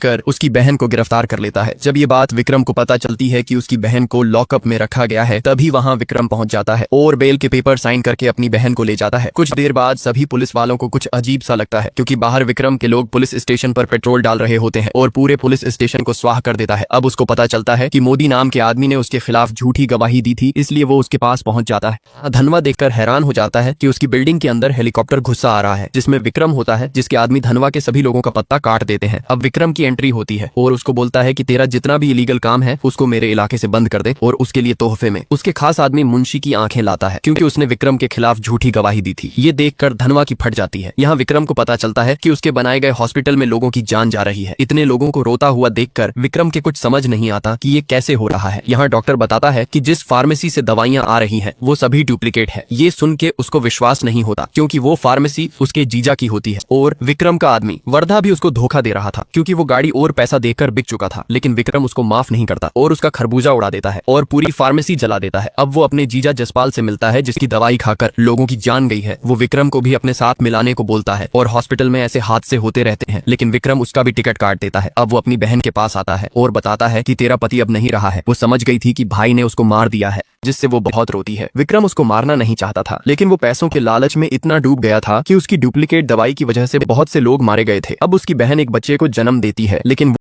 कर उसकी बहन को गिरफ्तार कर लेता है। जब ये बात विक्रम को पता चलती है कि उसकी बहन को लॉकअप में रखा गया है, तभी वहां विक्रम पहुंच जाता है और बेल के पेपर साइन करके अपनी बहन को ले जाता है। कुछ देर बाद सभी पुलिस वालों को कुछ अजीब सा लगता है, क्योंकि बाहर विक्रम के लोग पुलिस स्टेशन पर पेट्रोल डाल रहे होते हैं और पूरे पुलिस स्टेशन को स्वाह कर देता है। अब उसको पता चलता है कि मोदी नाम के आदमी ने उसके खिलाफ झूठी गवाही दी थी, इसलिए वो उसके पास पहुंच जाता है। धनवा देखकर हैरान हो जाता है कि उसकी बिल्डिंग के अंदर हेलीकॉप्टर घुसा आ रहा है, जिसमें विक्रम होता है, जिसके आदमी धनवा के सभी लोगों का पत्ता काट देते हैं। अब विक्रम की एंट्री होती है और उसको बोलता है कि तेरा जितना भी इलीगल काम है उसको मेरे इलाके से बंद कर दे, और उसके लिए तोहफे में उसके खास आदमी मुंशी की आंखें लाता है, क्योंकि उसने विक्रम के खिलाफ झूठी गवाही दी थी। ये देखकर धनवा की फट जाती है। यहाँ विक्रम को पता चलता है कि उसके बनाए गए हॉस्पिटल में लोगों की जान जा रही है। इतने लोगों को रोता हुआ देखकर विक्रम के कुछ समझ नहीं आता कि ये कैसे हो रहा है। यहाँ डॉक्टर बताता है कि जिस फार्मेसी से दवाइयां आ रही हैं वो सभी डुप्लीकेट है। ये सुन के उसको विश्वास नहीं होता, क्योंकि वो फार्मेसी उसके जीजा की होती है और विक्रम का आदमी वर्धा भी उसको धोखा दे रहा था, क्योंकि वो गाड़ी और पैसा देकर बिक चुका था। लेकिन विक्रम उसको माफ नहीं करता और उसका खरबूजा उड़ा देता है और पूरी फार्मेसी जला देता है। अब वो अपने जीजा जसपाल से मिलता है, जिसकी दवाई खाकर लोगों की जान गई है। वो विक्रम को भी अपने साथ मिलाने को बोलता है और हॉस्पिटल में ऐसे हादसे होते रहते हैं, लेकिन विक्रम उसका भी टिकट काट देता है। अब वो अपनी बहन के पास आता है और बताता है कि तेरा पति अब नहीं रहा है। वो समझ गई थी कि भाई ने उसको मार दिया है, जिससे वो बहुत रोती है। विक्रम उसको मारना नहीं चाहता था, लेकिन वो पैसों के लालच में इतना डूब गया था कि उसकी डुप्लीकेट दवाई की वजह से बहुत से लोग मारे गए थे। अब उसकी बहन एक बच्चे को जन्म देती है, लेकिन